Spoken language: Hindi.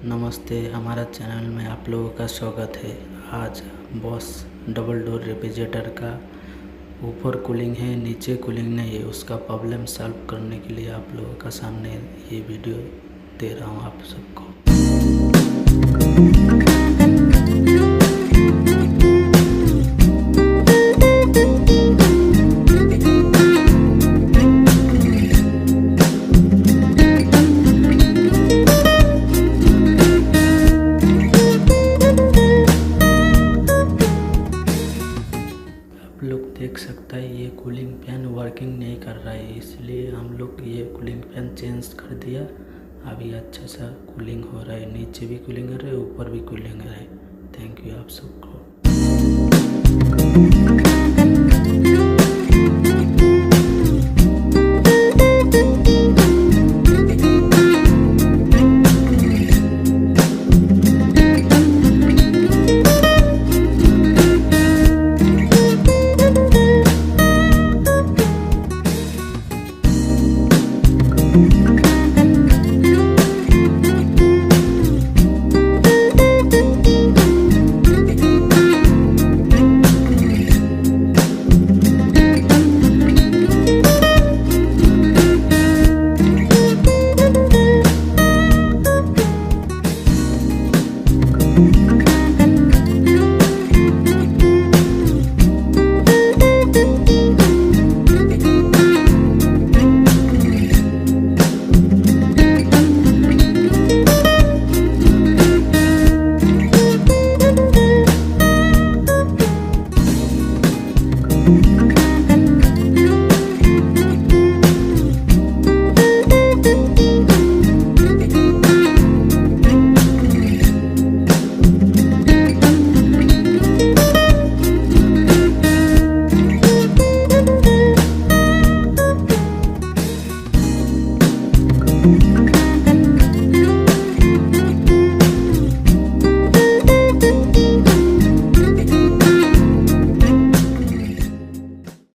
नमस्ते, हमारा चैनल में आप लोगों का स्वागत है। आज बॉस डबल डोर रेफ्रिजरेटर का ऊपर कूलिंग है, नीचे कूलिंग नहीं है, उसका प्रॉब्लम सॉल्व करने के लिए आप लोगों का सामने ये वीडियो दे रहा हूँ आप सबको। लोग देख सकता है ये कूलिंग फैन वर्किंग नहीं कर रहा है, इसलिए हम लोग ये कूलिंग फैन चेंज कर दिया। अभी अच्छा सा कूलिंग हो रहा है, नीचे भी कूलिंग हो रहा है, ऊपर भी कूलिंग हो रहा है। थैंक यू आप सबको।